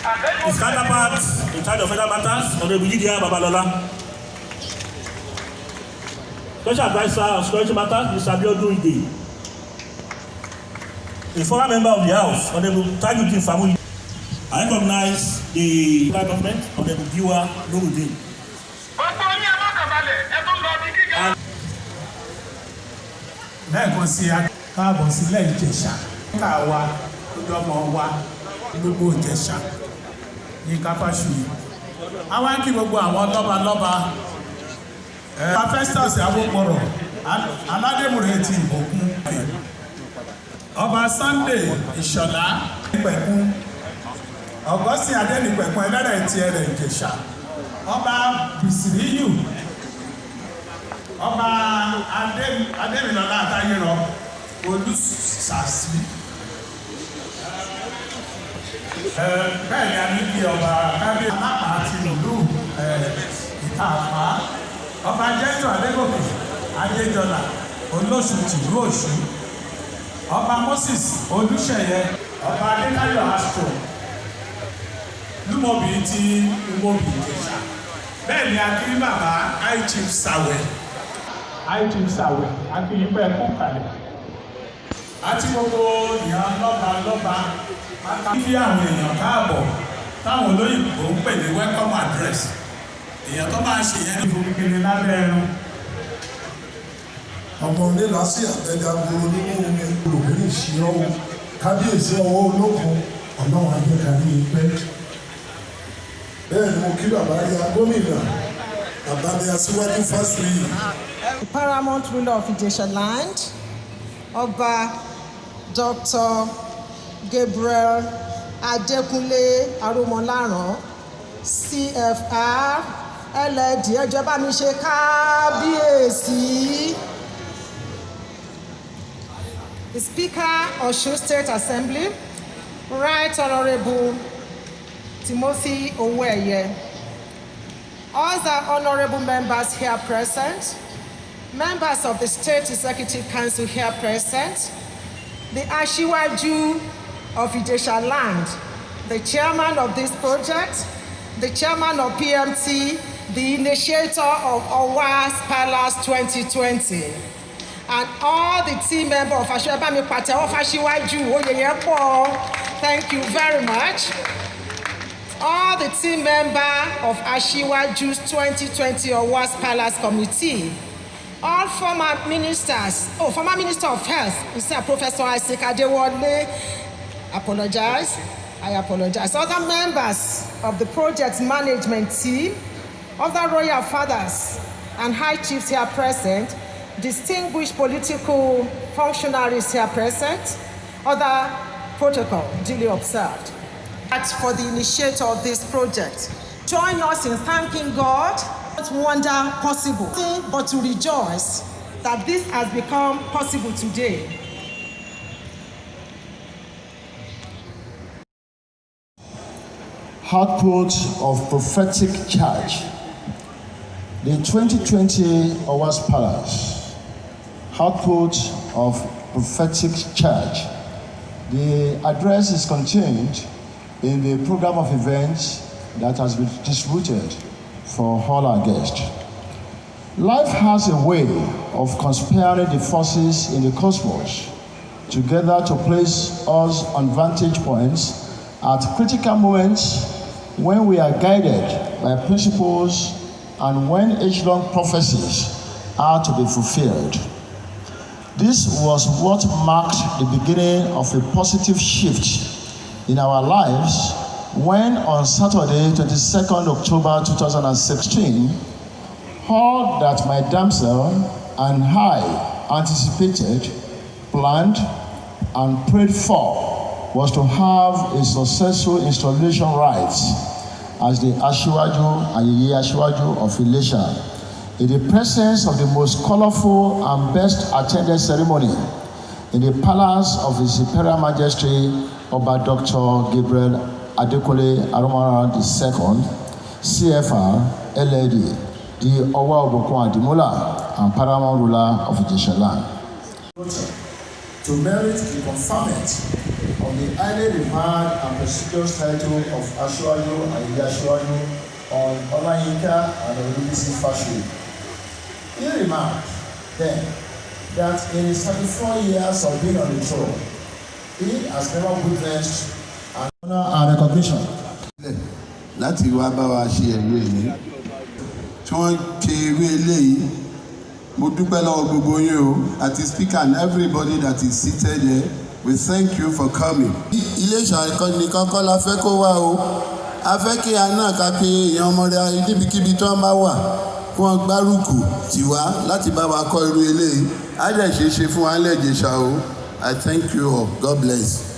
His counterpart in charge of federal matters, Honorable Lydia Babalola. Special Advisor on Security Matters, Mr. Abiodun Ide. A former member of the House, Honorable Tajuddin Famuli. I recognize the federal government, Honorable Biwa Nuruddin. Lẹ́ẹ̀kan sí káàbọ̀ sílẹ̀ Ìjẹ̀ṣà káwa lọ́mọ wa gbogbo Ìjẹ̀ṣà ní Káfáṣùyì. Àwọn kí gbogbo àwọn lọ́balọ́ba Festus Awópọ̀rọ̀ Aládémùrè ti Obokun Ọba Sunday Ìṣọ̀lá Nípẹ̀kún Augustine Adénípẹ̀kún ẹlẹ́rẹ̀ ti ẹ̀rẹ̀ Ìjẹ̀ṣà Ọba Bìsìríyù Ọba Adémilọ́lá Àtayérọ Olùsàsí bẹ́ẹ̀ ni a ní kí ọba kábíyèsí alápá àti ìlú Ìtàpá ọba Jẹ́tò Adégòkè Adéjọlá Olóṣù tìlú Òṣù ọba Moses Olúṣẹ̀yẹ ọba Adékáyọ̀ Astro Lúmọ̀bí ti Lúmọ̀bí Ìjẹ̀ṣà bẹ́ẹ̀ ni a kí bàbá High Chief Sàwẹ̀ akíyípẹ́ ẹ̀kú kalẹ̀ àti gbogbo ìyàn lọ́ba kí àwọn èèyàn káàbọ̀ táwọn olóyìnbó ń pè ní welcome address èèyàn tó máa ṣe yẹn ní ìfòkèkèrè lábẹ́ ẹran. ọmọ onílà sí àtẹ̀dá gbòòrò nínú omi olùkórè ìṣirò kábíyèsí ọwọ́ olókun ọlọ́run ajẹ́kárí ìpẹ́. bẹ́ẹ̀ ni mo kí bàbá ya gómìnà bàbá mi aṣíwájú fásitì. The paramount ruler of Ijesha land, Ọba Dr. Gabriel Adekunle Aromolaran, CFR, LLD, ẹjọ́ bá mi ṣe kábíyèsí. The Speaker of Osun State Assembly, Right Honorable Timothy Oweye. All the honorable members here present, members of the State Executive Council here present, the Ashiwaju of Ijesha land, the chairman of this project, the chairman of PMT, the initiator of Owas Palace 2020, and all the team members of Ashiwaju, thank you very much. All the team members of Ashiwaju's 2020 Owas Palace Committee, all former ministers, former Minister of Health, Mr. Professor Isaac Adewale, I apologize. Other members of the project management team, other royal fathers and high chiefs here present, distinguished political functionaries here present, other protocol duly observed. For the initiator of this project, join us in thanking God. What wonder possible, but to rejoice that this has become possible today. Output of prophetic charge. The 2020 Owas Palace. Output of prophetic charge. The address is contained in the program of events that has been distributed for all our guests. Life has a way of conspiring the forces in the cosmos together to place us on vantage points at critical moments when we are guided by principles and when age-long prophecies are to be fulfilled. This was what marked the beginning of a positive shift in our lives when on Saturday, 22nd October 2016, all that my damsel and I anticipated, planned, and prayed for was to have a successful installation rites as the Ashiwaju and Yeye Ashiwaju of Ilesha, in the presence of the most colorful and best attended ceremony in the palace of His Imperial Majesty Oba Dr. Gabriel Adekunle Aromolaran II, CFR, LLD, the Obokun Adimula and paramount ruler of Ijesha land. To merit the conferment of the highly revered and prestigious title of Ashwaju and Yashwaju on Olayinka and Olubisi Fashion. He remarked then that in his 34 years of being on the throne, he has never witnessed an honor and recognition. Láti wá bá wa ṣe ẹ̀rú èyí tí wọ́n ṣe irú eléyìí, mo dúpẹ́ lọ́wọ́ gbogbo yín o, àti speaker and everybody that is seated here, we thank you for coming. Ilé ìṣàkóso kọ́kọ́ la fẹ́ kó wá o, a fẹ́ kí a náà ká pé èèyàn ọmọdé níbikíbi tí wọ́n bá wà fún wọn gbárùkù tiwa láti bá wa kọ́ irú eléyìí, á dẹ̀ ṣe é ṣe fún wa lẹ́jẹ̀ṣà o. I thank you all. God bless.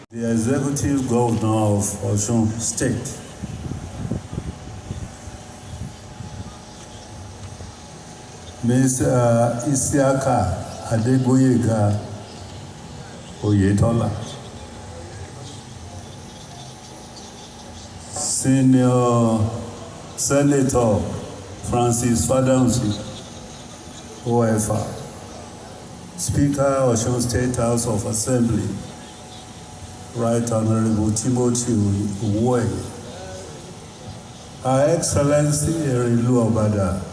The Executive Governor of Osun State, Mr. Isiaka Adegboyega Oyetola, Senior Senator Francis Fadamsi, OFR, Speaker Osun State House of Assembly, Right Honorable Timothy Uwoye, Her Excellency Erinlu Obada,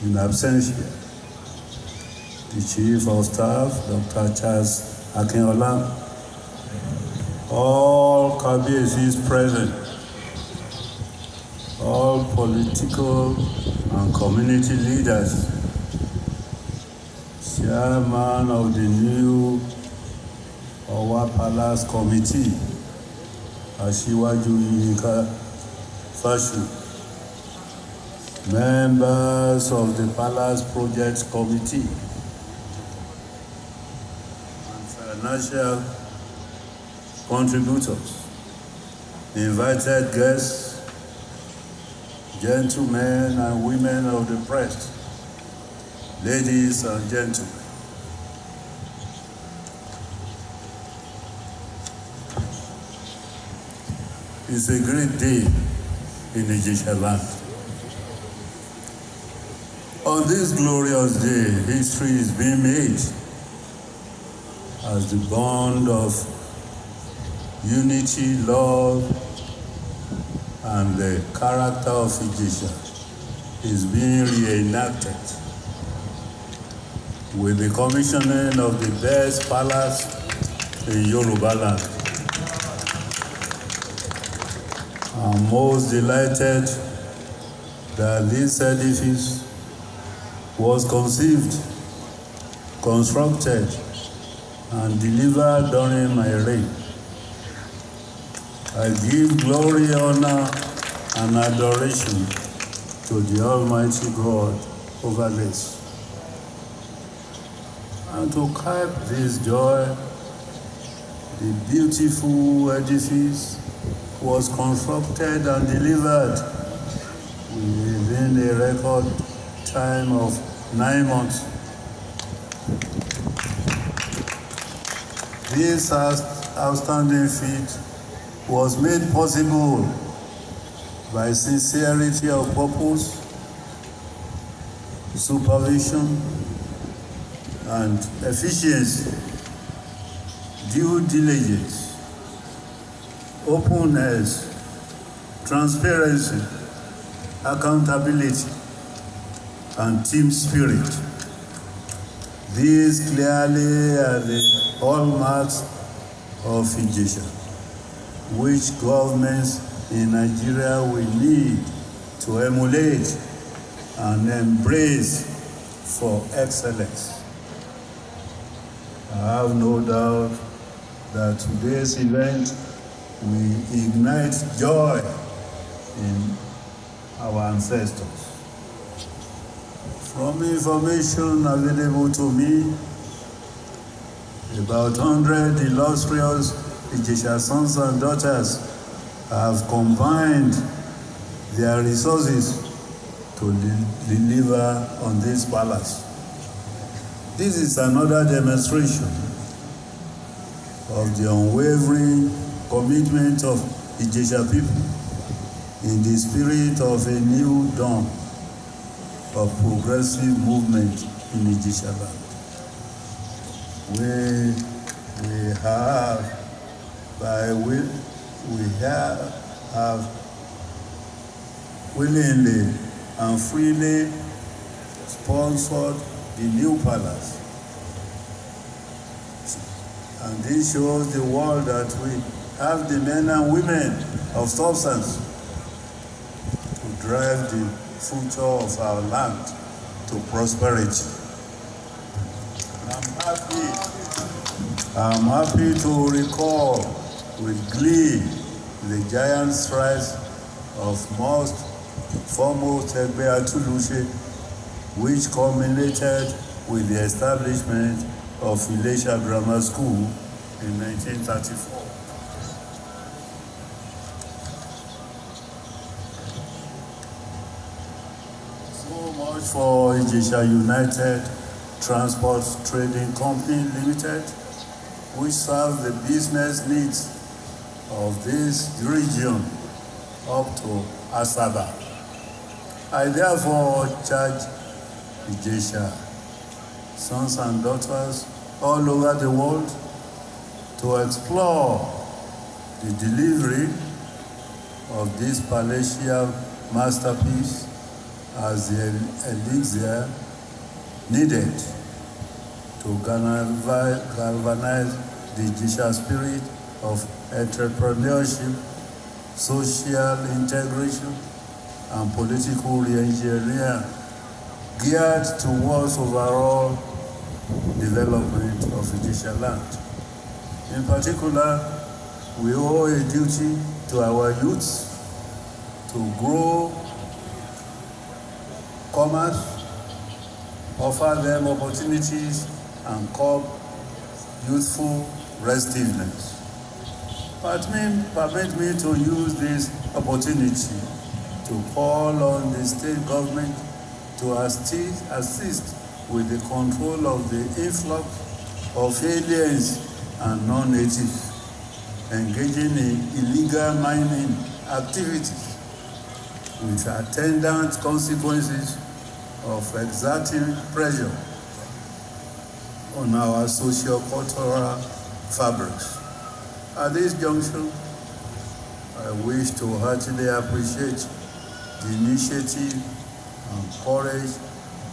in absentia, the Chief of Staff, Dr. Charles Akinola, all Kabiyesi's present, all political and community leaders, Chairman of the new Owa Palace Committee, Asiwaju Yinka Fashu, members of the Palace Projects Committee, and financial contributors, invited guests, gentlemen and women of the press, ladies and gentlemen. It's a great day in Ijesha land. On this glorious day, history is being made as the bond of unity, love, and the character of Ijesha is being reenacted with the commissioning of the best palace in Yoruba land. I'm most delighted that this edifice was conceived, constructed, and delivered during my reign. I give glory, honor, and adoration to the Almighty God over this. And to cap this joy, the beautiful edifice was constructed and delivered within a record time of 9 months. This outstanding feat was made possible by sincerity of purpose, supervision, and efficiency, due diligence, openness, transparency, accountability, and team spirit. These clearly are the hallmarks of Ijesha, which governments in Nigeria will need to emulate and embrace for excellence. I have no doubt that today's event will ignite joy in our ancestors. From information available to me, about 100 illustrious Ijesha sons and daughters have combined their resources to deliver on this palace. This is another demonstration of the unwavering commitment of Ijesha people in the spirit of a new dawn of progressive movement in Ijesha land. We have willingly and freely sponsored the new palace. And this shows the world that we have the men and women of substance to drive the future of our land to prosperity. I'm happy to recall with glee the giant strides of most foremost Egbe Atuluche, which culminated with the establishment of Ilesha Grammar School in 1934. So much for Ijesha United Transport Trading Company Limited, which serves the business needs of this region up to Asaba. I therefore charge Ijesha sons and daughters all over the world to explore the delivery of this palatial masterpiece as the elixir needed to galvanize the Ijesha spirit of entrepreneurship, social integration, and political re-engineering geared towards overall development of Ijesha land. In particular, we owe a duty to our youths to grow commerce, offer them opportunities, and curb youthful restiveness. Permit me to use this opportunity to call on the state government to assist with the control of the influx of aliens and non-natives engaging in illegal mining activities with attendant consequences of exerting pressure on our socio-cultural fabrics. At this junction, I wish to heartily appreciate the initiative and courage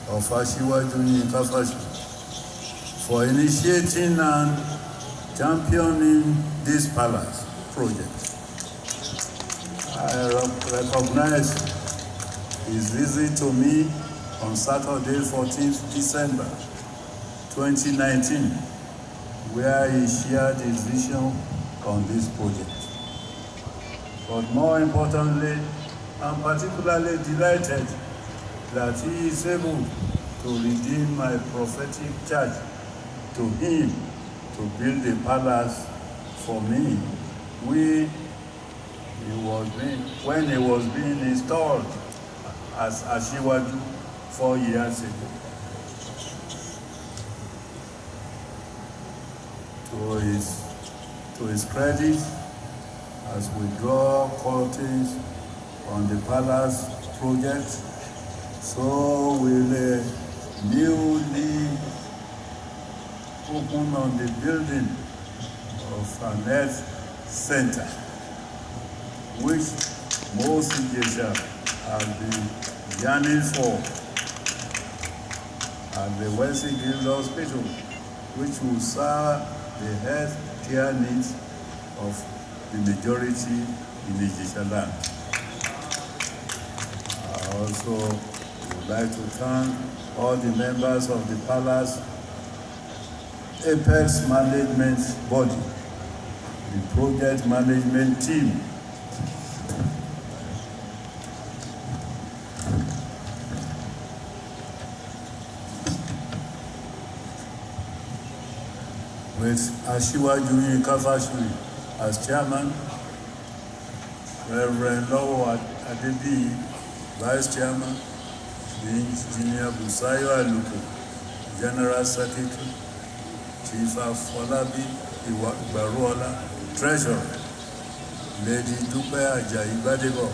of Asiwaju Yinka Fashola for initiating and championing this palace project. I recognize his visit to me on Saturday, 14th December 2019, where he shared his vision on this project. But more importantly, I'm particularly delighted that he is able to redeem my prophetic charge to him to build a palace for me when he was being installed as Asiwaju 4 years ago. To his credit, as we draw curtains on the palace project, so will a newly open on the building of an health center, which most Ijesha have been yearning for, at the Wesley Guild Hospital, which will serve the health care needs of the majority in Ijesha land. I also would like to thank all the members of the Palace Apex Management Body, the project management team, with Asiwaju Yinka Fashola as chairman, Reverend Lowo Adebi, vice chairman, Engineer Busayo Aluko, general secretary, Chief Afolabi Ibaruola, treasurer, Lady Dupe Ajayi Gbadebo,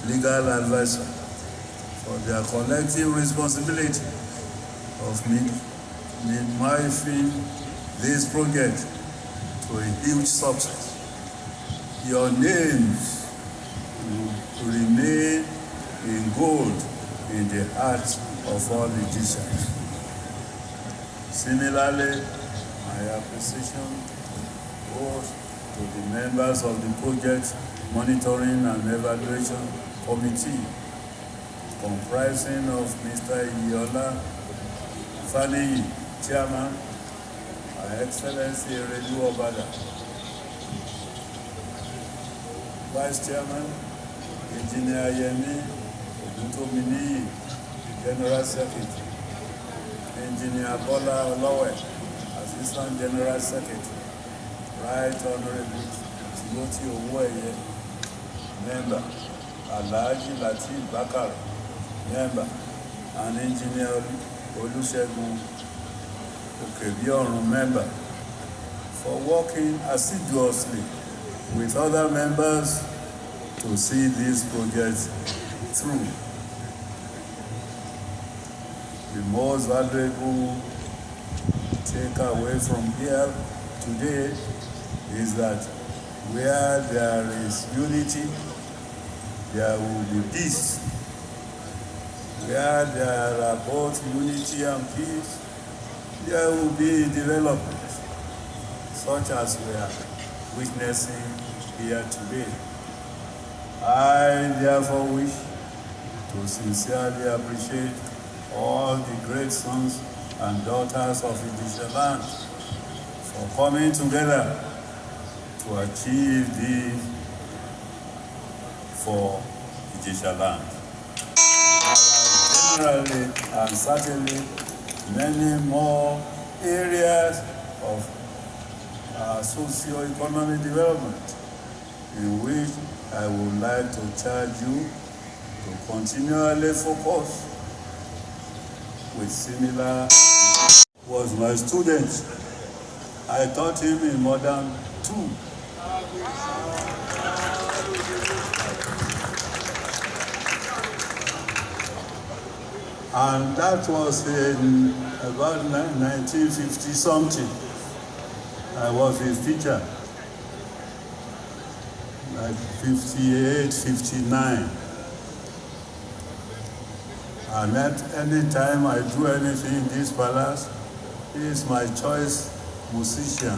legal advisor, for their collective responsibility of minimizing this project to a huge success. Your names will remain in gold in the hearts of all Egyptians. Similarly, my appreciation goes to the members of the project monitoring and evaluation committee, comprising of Mr. Iyiola Faniyi, chairman, Her Excellency Erelu Obada, Vice Chairman, Engineer Yemi Oguntominiyi, General Secretary, Engineer Bola Olowe, Assistant General Secretary, Right Honorable Timothy Owóẹ̀yẹ, Member, Alhaji Lateef Bakare, Member, and Engineer Olusegun Okebiorun, Member, for working assiduously with other members to see this project through. The most valuable takeaway from here today is that where there is unity, there will be peace. Where there are both unity and peace, there will be development, such as we are witnessing here today. I therefore wish to sincerely appreciate all the great sons and daughters of Ijesha land for coming together to achieve this for Ijesha land. Generally and certainly many more areas of socio-economic development in which I would like to charge you to continually focus with similar. Was my student. I taught him in Modern 2. And that was in about 1950 something. I was his teacher. like 58, 59. And at any time I do anything in this palace, he is my choice musician.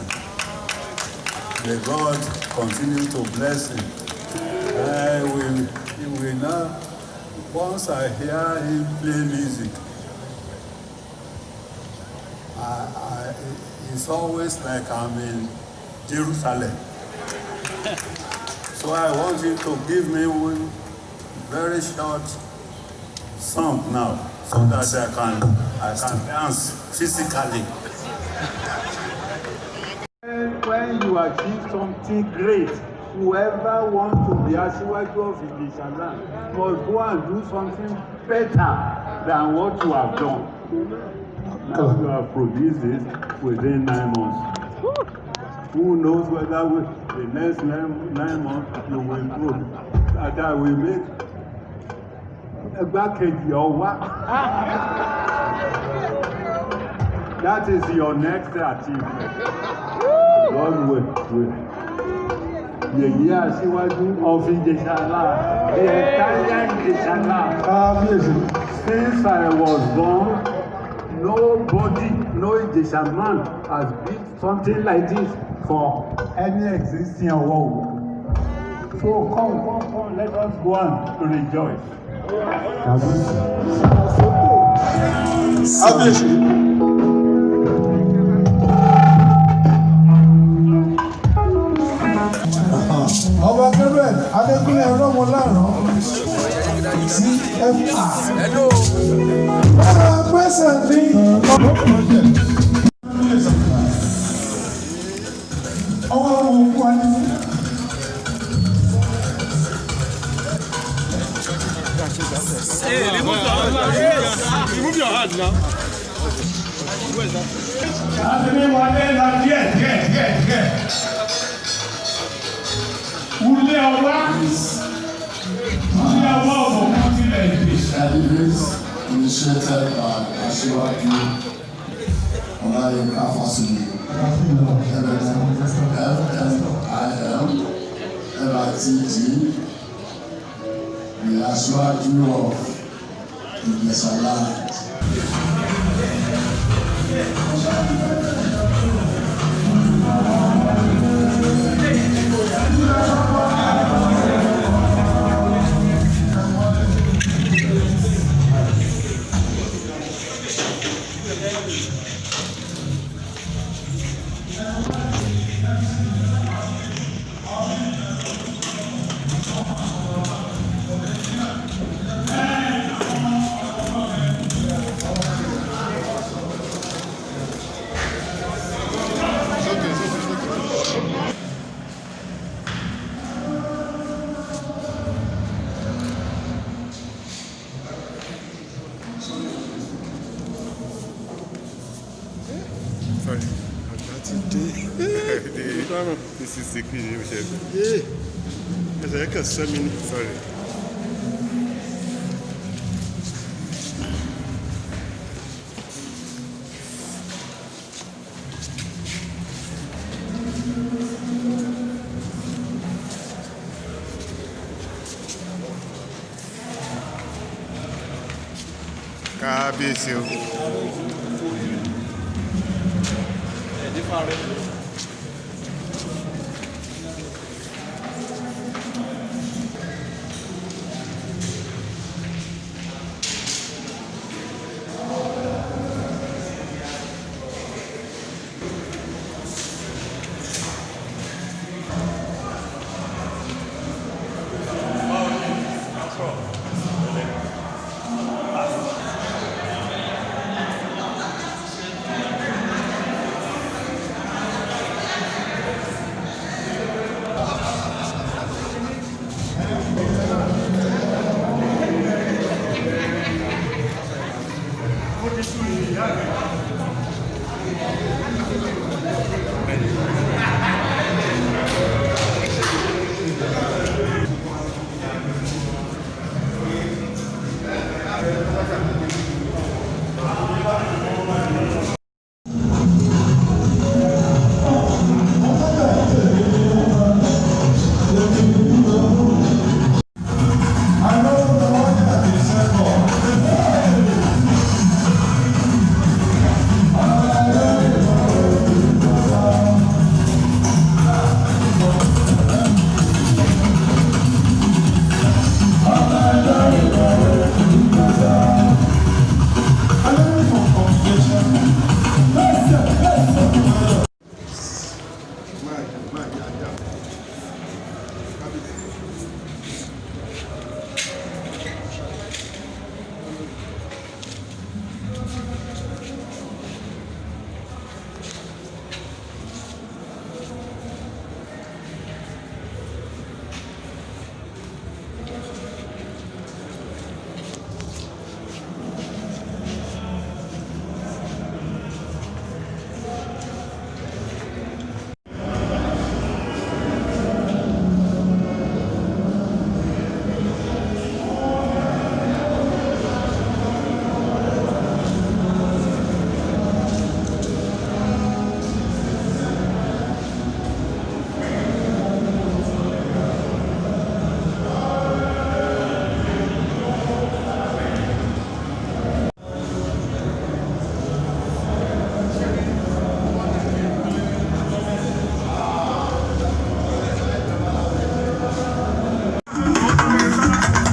May God continue to bless him. He will now, once I hear him play music, it's always like I'm in Jerusalem. So I want him to give me one very short song now, so that I can dance physically. When you achieve something great, whoever wants to be Asiwaju of Ijesha must go and do something better than what you have done. Now you have produced it within 9 months. Who knows whether the next 9 months you will grow, that I will make a backage your work. That is your next achievement. God will. Yèyí Aṣíwájú of Ijesha, the entire Ijesha. Since I was born, nobody, no Ijesha man has built something like this for any existing world. So come, let us go on to rejoice. Ọba Gabriel Adékúnlé Ọlọ́mọláàrán CFR. Presently, ọwọ́ ohun wa ní. Hey, remove your hand now. Where is that? Initiated by Asiwaju Ọláyínká Fásùyì, FMIM, the Asiwaju of Ijesha land. Sorry, this is the queen. Sorry. Kábíyèsí o.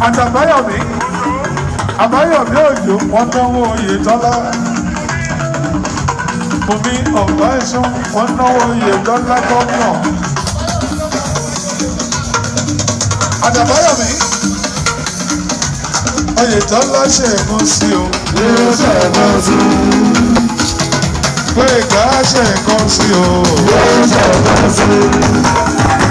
Àtàbáyọ̀mí Àbáyọ̀mí Òjó wọ́n náwó oyè dọ́là. Bùnmi ọ̀gbá ẹ̀sùn wọ́n náwó oyè dọ́là gómìnà. Àtàbáyọ̀mí oyè dọ́là ṣe é mú sí o. Yóò ṣe é mú sí o. Pé ìgbà ṣe é kọ́ sí o. Yóò ṣe é mú sí o.